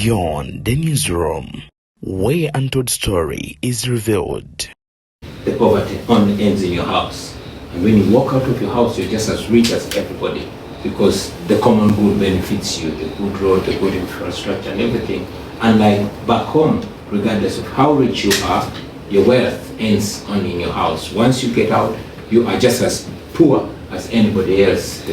Beyond the newsroom, where untold story is revealed. The poverty only ends in your house. And when you walk out of your house, you're just as rich as everybody, because the common good benefits you, the good road, the good infrastructure and everything. Unlike back home, regardless of how rich you are, your wealth ends only in your house. Once you get out, you are just as poor as anybody else.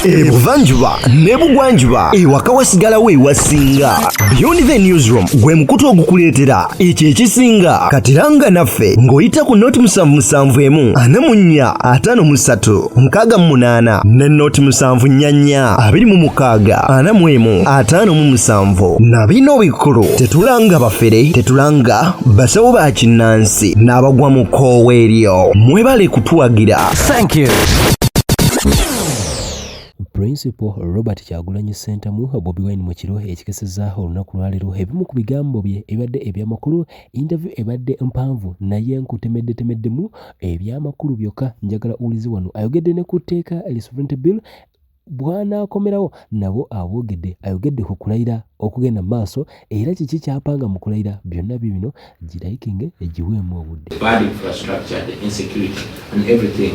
Ebuvanjuba nebugwanjuba ewaka wasigala we wasinga. Beyond the newsroom gwe mukutu ogukuleetera ekyo ekisinga katiranga naffe ng'oyita ku noti 771 44 53 ne noti 744 26 45 na bino bikulu tetulanga bafere tetulanga basawo ba kinnansi n'abagwa mu koowe eryo mwebale kutuwagira. Thank you. Principal Robert Kyagulanyi Center mu Bobi Wine mu kiro ekikesezaaho olunaku lwaleero ebimu ku bigambo bye ebadde ebyamakulu interview ebadde mpanvu naye nkutemeddetemeddemu ebyamakulu byokka njagala ulizi wano ayogedde ne ku tteeka sovereignty bill bwana akomerawo nabo aboogedde ayogedde ku kulayira okugenda maaso era kiki kyapanga mu kulayira byonna bibino girayikinge egiweemu obudde. Bad infrastructure, the insecurity and everything,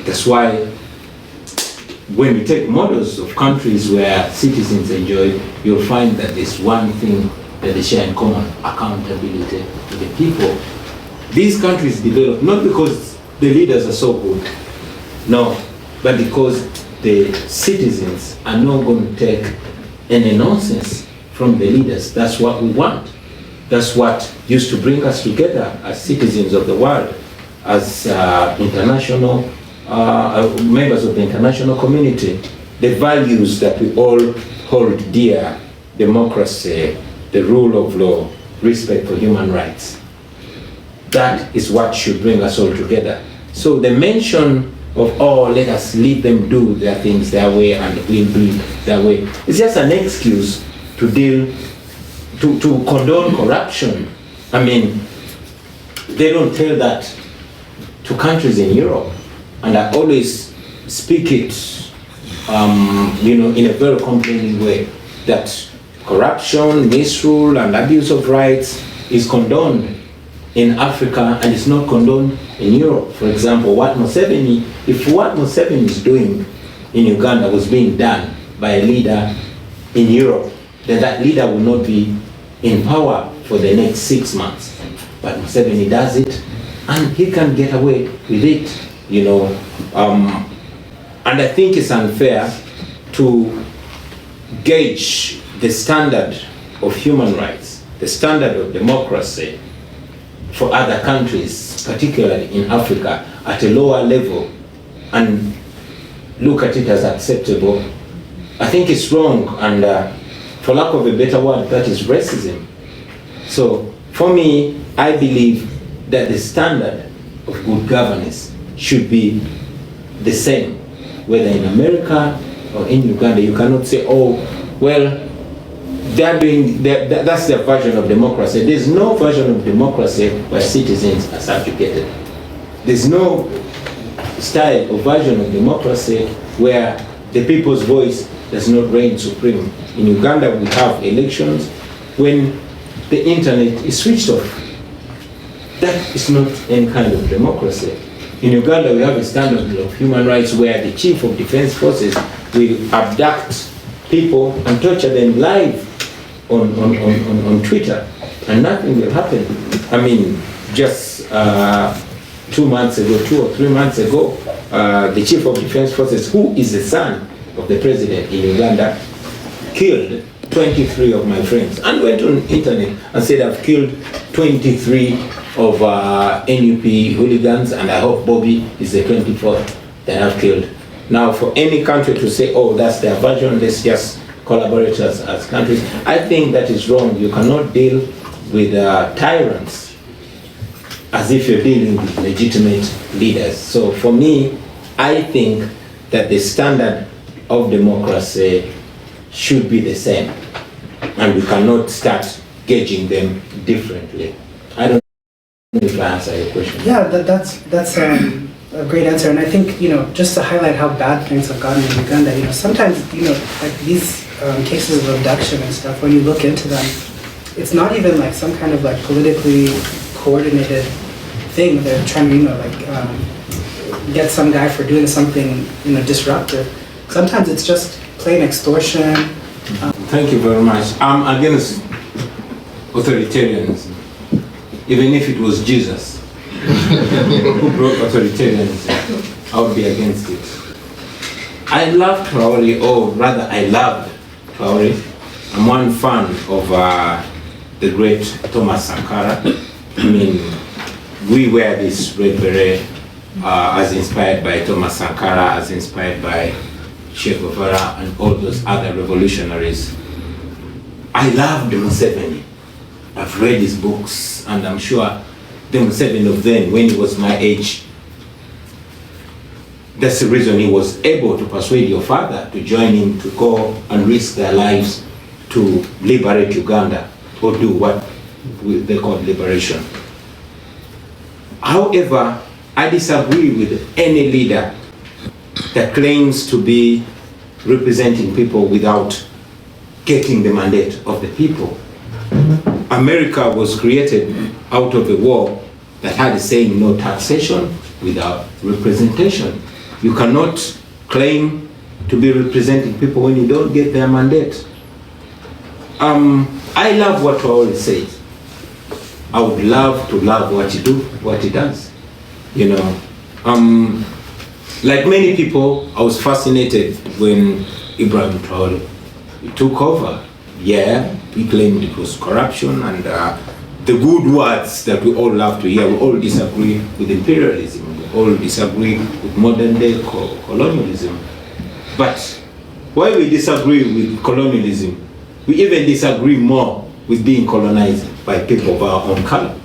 that's why when you take models of countries where citizens enjoy, you'll find that there's one thing that they share in common: accountability to the people. These countries develop not because the leaders are so good, no, but because the citizens are not going to take any nonsense from the leaders. That's what we want. That's what used to bring us together as citizens of the world, as international members of the international community. The values that we all hold dear: democracy, the rule of law, respect for human rights. That is what should bring us all together. So the mention of, oh, let us leave them do their things their way and we'll do it their way, it's just an excuse to to condone corruption. I mean, they don't tell that to countries in Europe. And I always speak it, in a very complaining way, that corruption, misrule, and abuse of rights is condoned in Africa and it's not condoned in Europe. For example, if what Museveni is doing in Uganda was being done by a leader in Europe, then that leader will not be in power for the next 6 months. But Museveni does it, and he can get away with it. And I think it's unfair to gauge the standard of human rights, the standard of democracy for other countries, particularly in Africa, at a lower level and look at it as acceptable. I think it's wrong, and for lack of a better word, that is racism. So for me, I believe that the standard of good governance should be the same, whether in America or in Uganda. You cannot say, oh, well, they're doing that's their version of democracy. There's no version of democracy where citizens are subjugated. There's no style or version of democracy where the people's voice does not reign supreme. In Uganda, we have elections when the internet is switched off. That is not any kind of democracy. In Uganda, we have a standard of human rights where the chief of defense forces will abduct people and torture them live on Twitter, and nothing will happen. I mean, just 2 months ago, 2 or 3 months ago, the chief of defense forces, who is the son of the president in Uganda, killed 23 of my friends and went on internet and said, I've killed 23 of NUP hooligans, and I hope Bobi is the 24th that I've killed. Now, for any country to say, oh, that's their version, let's just collaborate as countries, I think that is wrong. You cannot deal with tyrants as if you're dealing with legitimate leaders. So for me, I think that the standard of democracy should be the same, and we cannot start gauging them differently. I don't know if I answer your question. Yeah, that's a great answer, and I think just to highlight how bad things have gotten in Uganda. Sometimes like these cases of abduction and stuff, when you look into them, it's not even like some kind of like politically coordinated thing. They're trying to, get some guy for doing something, disruptive. Sometimes it's just plain extortion. Thank you very much. I'm against authoritarianism, even if it was Jesus who brought authoritarianism. I would be against it. I love Traore, or rather I loved Traore. I'm one fan of the great Thomas Sankara. I mean, we wear this red beret as inspired by Thomas Sankara, as inspired by Che Guevara and all those other revolutionaries. I loved Museveni. I've read his books, and I'm sure the Museveni of then, when he was my age, that's the reason he was able to persuade your father to join him to go and risk their lives to liberate Uganda or do what they call liberation. However, I disagree with any leader that claims to be representing people without getting the mandate of the people. America was created out of a war that had a saying, no taxation without representation. You cannot claim to be representing people when you don't get their mandate. I love what Traore says. I would love to love what he does. Like many people, I was fascinated when Ibrahim Traore took over. Yeah, he claimed it was corruption and the good words that we all love to hear. We all disagree with imperialism. We all disagree with modern day colonialism. But while we disagree with colonialism, we even disagree more with being colonized by people of our own color.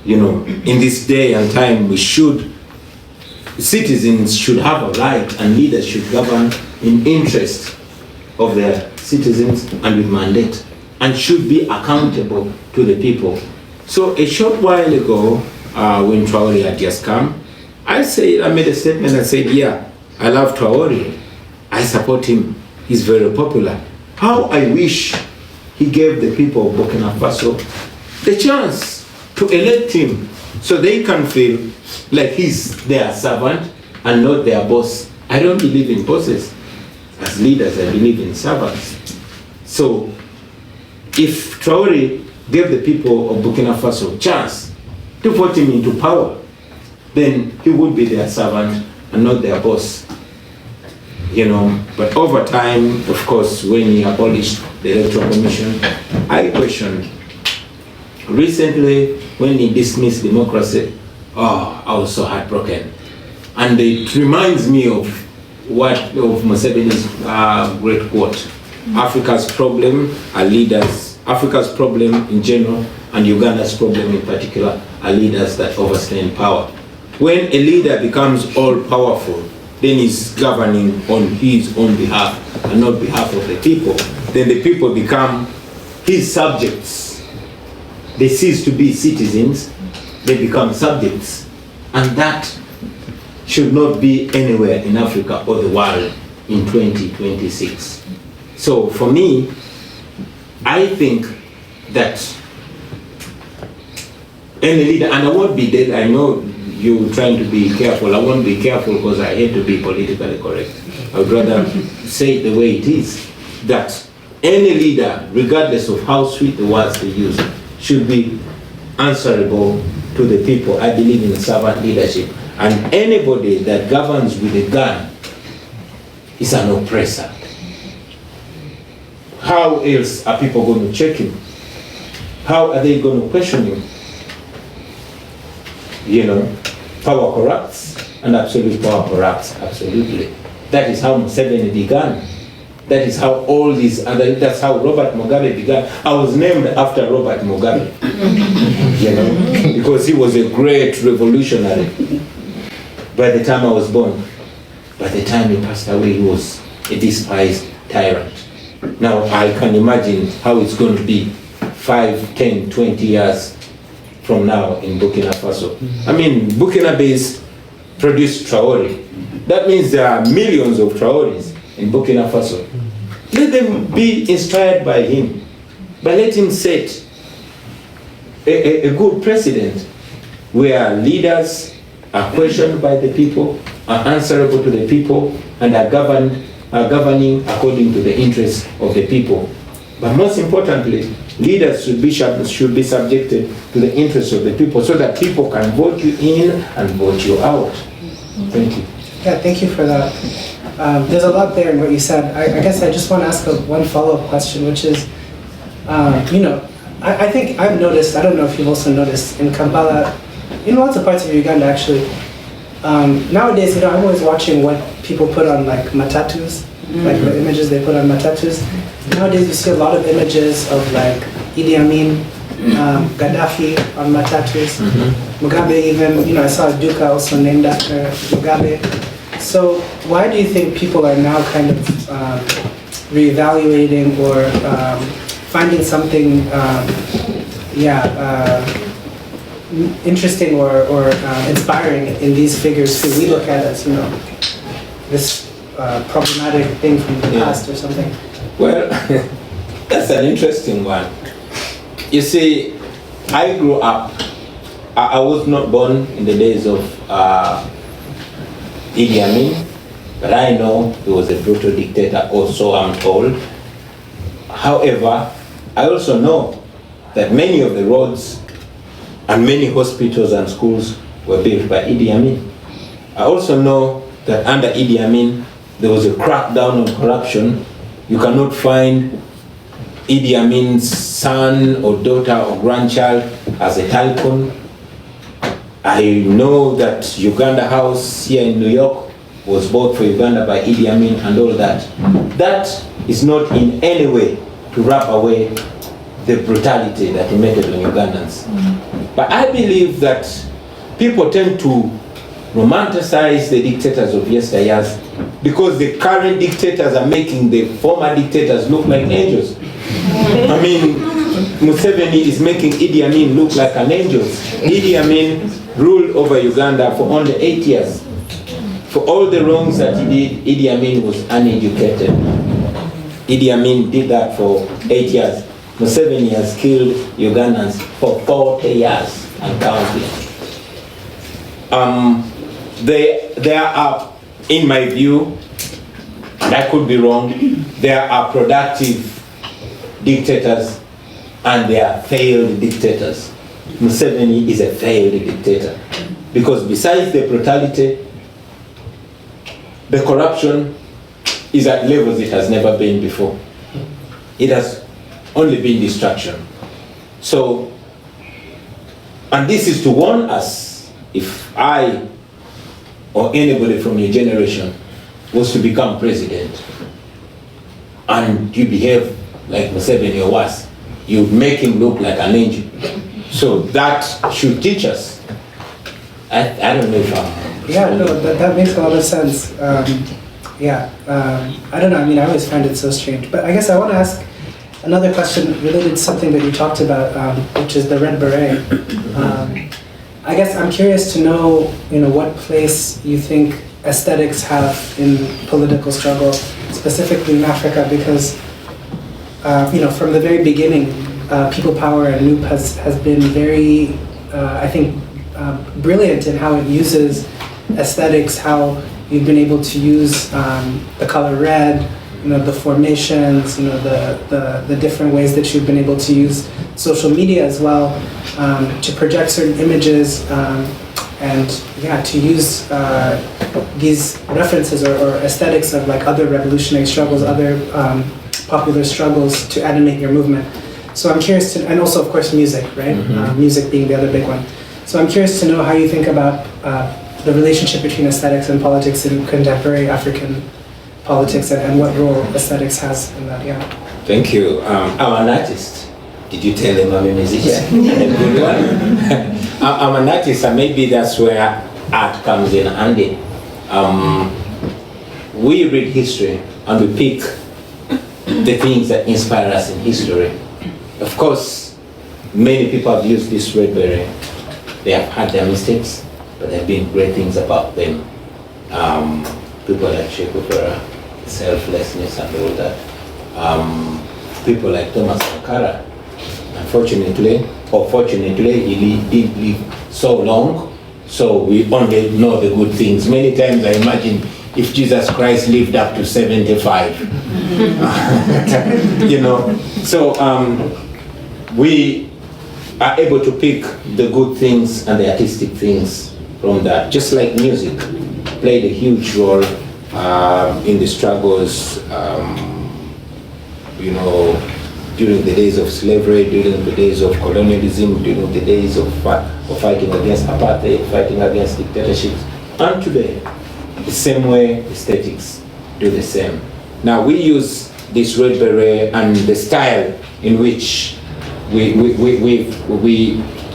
In this day and time, citizens should have a right, and leaders should govern in interest of their citizens and with mandate, and should be accountable to the people. So a short while ago, when Traore had just come, I made a statement and said, yeah, I love Traore. I support him. He's very popular. How I wish he gave the people of Burkina Faso the chance to elect him so they can feel like he's their servant and not their boss. I don't believe in bosses. As leaders, I believe in servants. So if Traore gave the people of Burkina Faso a chance to vote him into power, then he would be their servant and not their boss. But over time, of course, when he abolished the Electoral Commission, I questioned. Recently, when he dismissed democracy, I was so heartbroken. And it reminds me of Museveni's great quote. Africa's problem are leaders. Africa's problem in general, and Uganda's problem in particular, are leaders that overstay power. When a leader becomes all-powerful, then he's governing on his own behalf and not behalf of the people. Then the people become his subjects. They cease to be citizens, they become subjects. And that should not be anywhere in Africa or the world in 2026. So for me, I think that any leader, and I won't be dead, I know you're trying to be careful. I won't be careful because I hate to be politically correct. I would rather say it the way it is, that any leader, regardless of how sweet the words they use, should be answerable to the people. I believe in servant leadership. And anybody that governs with a gun is an oppressor. How else are people going to check him? How are they going to question him? Power corrupts, and absolute power corrupts, absolutely. That is how Museveni began. That is how all these other, that's how Robert Mugabe began. I was named after Robert Mugabe, because he was a great revolutionary. By the time I was born, by the time he passed away, he was a despised tyrant. Now I can imagine how it's going to be 5, 10, 20 years from now in Burkina Faso. I mean, Burkinabés produced Traore. That means there are millions of Traores in Burkina Faso. Let them be inspired by him, but let him set a good precedent where leaders are questioned by the people, are answerable to the people, and are governing according to the interests of the people. But most importantly, leaders should be subjected to the interests of the people so that people can vote you in and vote you out. Thank you. Yeah, thank you for that. There's a lot there in what you said. I guess I just want to ask one follow-up question, which is, I think I've noticed, I don't know if you've also noticed, in Kampala, in lots of parts of Uganda actually, nowadays, I'm always watching what people put on like matatus, like the images they put on matatus. Nowadays you see a lot of images of like Idi Amin, Gaddafi on matatus, Mugabe even, I saw a Duka also named after Mugabe. So why do you think people are now kind of reevaluating or finding something, interesting or inspiring in these figures who we look at as, this problematic thing from the past or something? Well, that's an interesting one. You see, I grew up, I was not born in the days of Idi Amin, but I know he was a brutal dictator also, I'm told. However, I also know that many of the roads and many hospitals and schools were built by Idi Amin. I also know that under Idi Amin, there was a crackdown on corruption. You cannot find Idi Amin's son or daughter or grandchild as a tycoon. I know that Uganda House here in New York was bought for Uganda by Idi Amin and all that. That is not in any way to wrap away the brutality that he meted on Ugandans. But I believe that people tend to romanticize the dictators of yesteryears because the current dictators are making the former dictators look like angels. I mean, Museveni is making Idi Amin look like an angel. Idi Amin ruled over Uganda for only 8 years. For all the wrongs that he did, Idi Amin was uneducated. Idi Amin did that for 8 years. Museveni has killed Ugandans for 40 years and counting. There are, in my view, and I could be wrong, there are productive dictators and there are failed dictators. Museveni is a failed dictator because besides the brutality, the corruption is at levels it has never been before. It has only been destruction. So, and this is to warn us, if I or anybody from your generation was to become president and you behave like Museveni or worse, you make him look like an angel. So that should teach us. I don't know if I'm... Yeah, no, that makes a lot of sense. I don't know, I mean, I always find it so strange. But I guess I want to ask another question related to something that you talked about, which is the Red Beret. I guess I'm curious to know, what place you think aesthetics have in political struggle, specifically in Africa, because, from the very beginning, People Power and NUP has been very, I think, brilliant in how it uses aesthetics, how you've been able to use the color red, the formations, the different ways that you've been able to use social media as well to project certain images and to use these references or aesthetics of like other revolutionary struggles, other popular struggles to animate your movement. So I'm curious to, and also of course music, right? Music being the other big one. So I'm curious to know how you think about the relationship between aesthetics and politics in contemporary African politics and what role aesthetics has in that, Thank you. I'm an artist. Did you tell him I'm a musician? A good one. I'm an artist, and maybe that's where art comes in handy. We read history and we pick the things that inspire us in history. Of course, many people have used this red beret. They have had their mistakes, but there have been great things about them. People like Che Guevara, selflessness and all that. people like Thomas Sankara. Unfortunately, or fortunately, he did live so long, so we only know the good things. Many times I imagine if Jesus Christ lived up to 75, you know. So we are able to pick the good things and the artistic things from that. Just like music played a huge role in the struggles, you know, during the days of slavery, during the days of colonialism, during the days of fighting against apartheid, fighting against dictatorships, and today, the same way aesthetics do the same. Now we use this red beret and the style in which we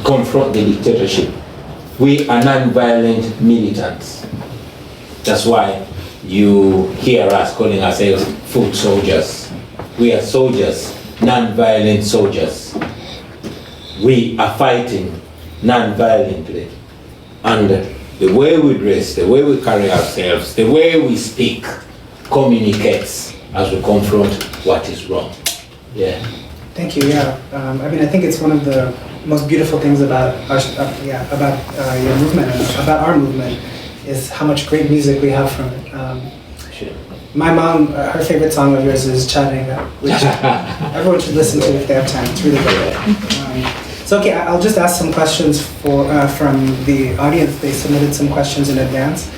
confront the dictatorship. We are non-violent militants. That's why you hear us calling ourselves foot soldiers. We are soldiers, non-violent soldiers. We are fighting non-violently. And the way we dress, the way we carry ourselves, the way we speak communicates as we confront what is wrong. Yeah. Thank you. Yeah. I mean, I think it's one of the most beautiful things about our, your movement and about our movement is how much great music we have from it. Sure. My mom, her favorite song of yours is Charenga, which everyone should listen to if they have time. It's really good. So okay, I'll just ask some questions from the audience. They submitted some questions in advance,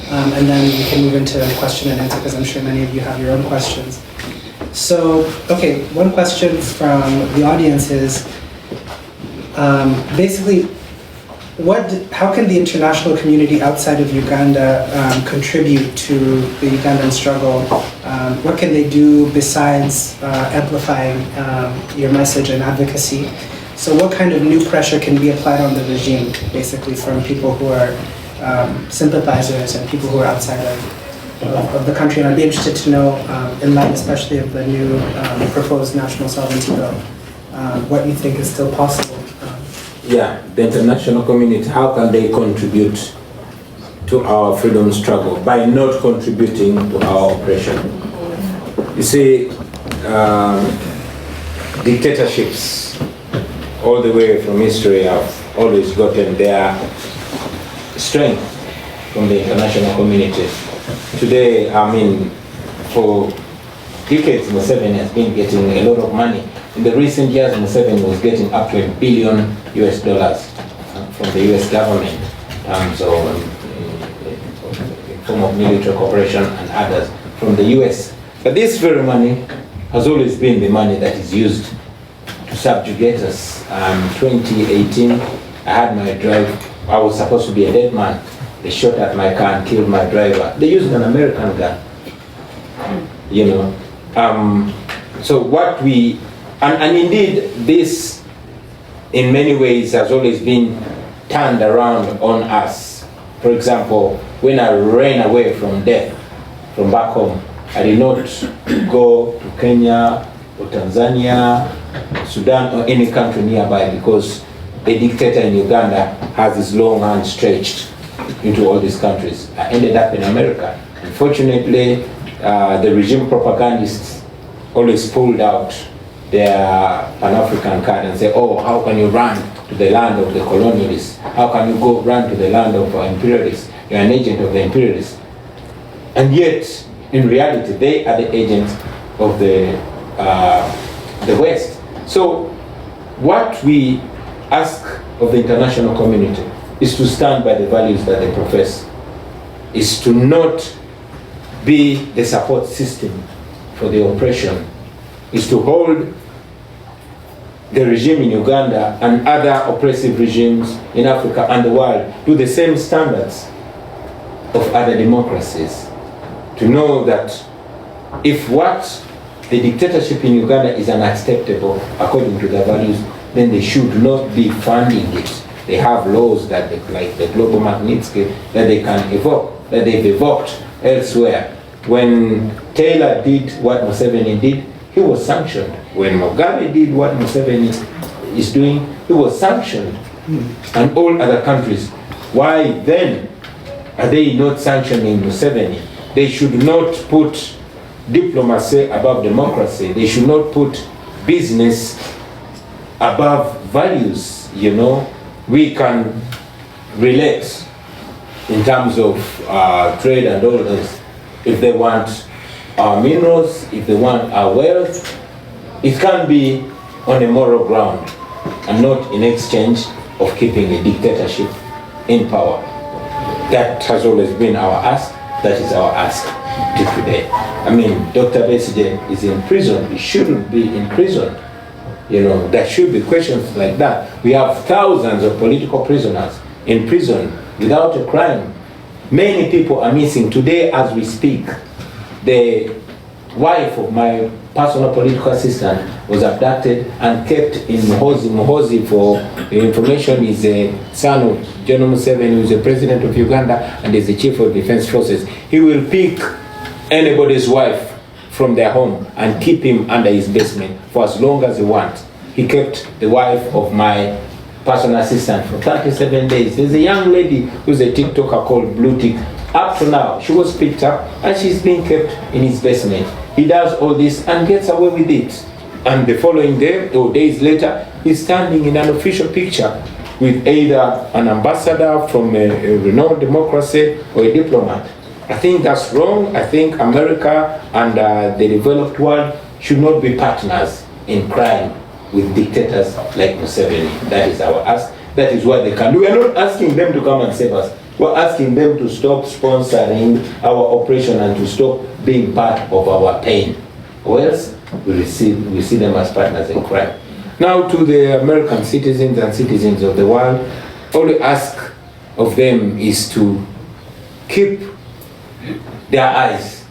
and then we can move into question and answer because I'm sure many of you have your own questions. So, okay, one question from the audience is basically, how can the international community outside of Uganda contribute to the Ugandan struggle? What can they do besides amplifying your message and advocacy? So what kind of new pressure can be applied on the regime, basically from people who are sympathizers and people who are outside of the country? And I'd be interested to know, in light especially of the new proposed national sovereignty bill, what you think is still possible. Yeah, the international community, how can they contribute to our freedom struggle by not contributing to our oppression? You see, dictatorships all the way from history have always gotten their strength from the international community. Today, I mean, for decades, Museveni has been getting a lot of money. In the recent years, Museveni was getting up to $1 billion from the US government, so in form of military cooperation and others from the US. But this very money has always been the money that is used to subjugate us. 2018, I had my drive, I was supposed to be a dead man. They shot at my car and killed my driver. They used an American gun, you know. So what we, and indeed this in many ways has always been turned around on us. For example, when I ran away from death from back home, I did not go to Kenya or Tanzania, Sudan or any country nearby because a dictator in Uganda has his long hand stretched into all these countries. I ended up in America. Unfortunately, the regime propagandists always pulled out their Pan-African card and say, oh, how can you run to the land of the colonialists? How can you go run to the land of imperialists? You're an agent of the imperialists. And yet, in reality, they are the agents of the West. So what we ask of the international community is to stand by the values that they profess, is to not be the support system for the oppression, is to hold the regime in Uganda and other oppressive regimes in Africa and the world to the same standards of other democracies. To know that if what the dictatorship in Uganda is unacceptable according to their values, then they should not be funding it. They have laws that they, like the Global Magnitsky, that they can evoke, that they've evoked elsewhere. When Taylor did what Museveni did, he was sanctioned. When Mugabe did what Museveni is doing, he was sanctioned. And all other countries. Why then are they not sanctioning Museveni? They should not put diplomacy above democracy. They should not put business above values, you know. We can relate in terms of trade and all this. If they want our minerals, if they want our wealth, it can be on a moral ground and not in exchange of keeping a dictatorship in power. That has always been our ask. That is our ask to today. I mean, Dr. Besigye is in prison. He shouldn't be in prison. You know, there should be questions like that. We have thousands of political prisoners in prison without a crime. Many people are missing. Today, as we speak, the wife of my personal political assistant was abducted and kept in Muhozi. Muhozi, for the information, is a son of General Museveni, who is the president of Uganda and is the chief of defense forces. He will pick anybody's wife from their home and keep him under his basement for as long as he wants. He kept the wife of my personal assistant for 37 days. There's a young lady who's a TikToker called Blue Tick. Up to now, she was picked up and she's being kept in his basement. He does all this and gets away with it. And the following day, or days later, he's standing in an official picture with either an ambassador from a renowned democracy or a diplomat. I think that's wrong. I think America and the developed world should not be partners in crime with dictators like Museveni. That is our ask. That is what they can do. We are not asking them to come and save us. We're asking them to stop sponsoring our operation and to stop being part of our pain. Or else we see them as partners in crime. Now to the American citizens and citizens of the world, all we ask of them is to keep their eyes,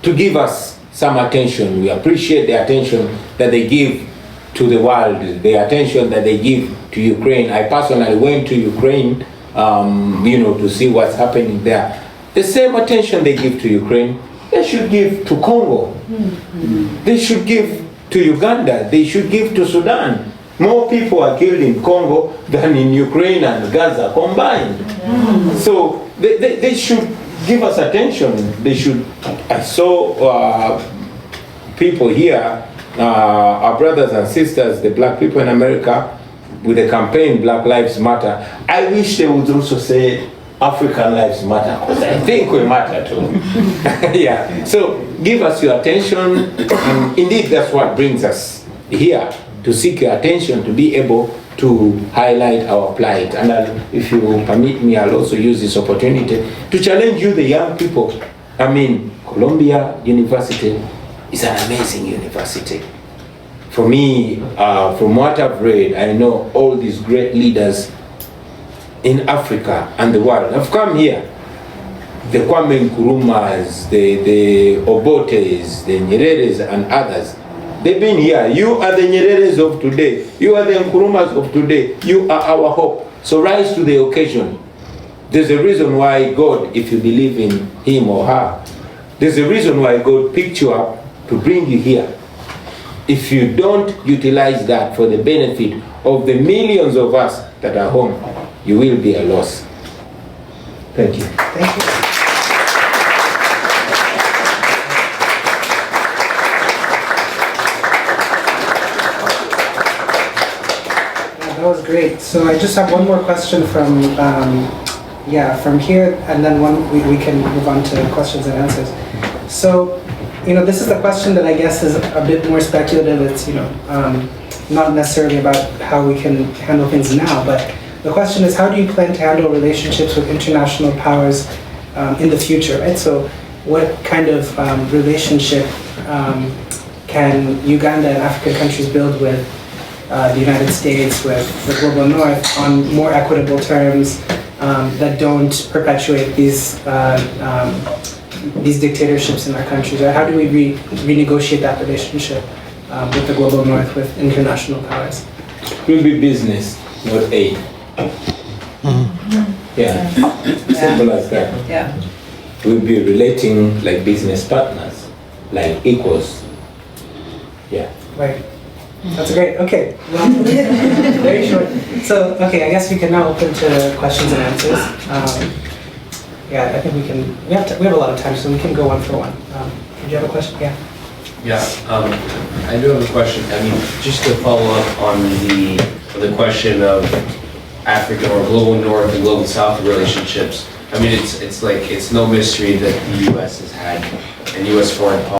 to give us some attention. We appreciate the attention that they give to the world, the attention that they give to Ukraine. I personally went to Ukraine, to see what's happening there. The same attention they give to Ukraine, they should give to Congo. They should give to Uganda. They should give to Sudan. More people are killed in Congo than in Ukraine and Gaza combined. So they should give us attention. They should. I saw people here, our brothers and sisters, the black people in America, with the campaign Black Lives Matter. I wish they would also say African Lives Matter, because I think we matter too. Yeah. So give us your attention. And indeed, that's what brings us here, to seek your attention, to be able to highlight our plight. And if you permit me, I'll also use this opportunity to challenge you, the young people. I mean, Columbia University is an amazing university. For me, from what I've read, I know all these great leaders in Africa and the world have come here. The Kwame Nkrumahs, the Obotes, the Nyereres and others. They've been here. You are the Nyereres of today. You are the Nkrumahs of today. You are our hope. So rise to the occasion. There's a reason why God, if you believe in him or her, there's a reason why God picked you up to bring you here. If you don't utilize that for the benefit of the millions of us that are home, you will be a loss. Thank you. Thank you. That was great. So I just have one more question from here, and then we can move on to questions and answers. So, this is a question that I guess is a bit more speculative. It's, not necessarily about how we can handle things now, but the question is, how do you plan to handle relationships with international powers in the future, right? So what kind of relationship can Uganda and African countries build with the United States, with the global north, on more equitable terms that don't perpetuate these dictatorships in our countries? Or how do we renegotiate that relationship with the global north, with international powers? It will be business, not aid. Yeah, simple as that. Yeah. We'll be relating like business partners, like equals. Yeah. Right. That's great. Okay. Well, very short. So, okay, I guess we can now open to questions and answers. Yeah, I think we can. We have a lot of time, so we can go one for one. Did you have a question? Yeah. Yeah, I do have a question. I mean, just to follow up on the question of African or global North and global South relationships. I mean, it's no mystery that the U.S. has had, and U.S. foreign policy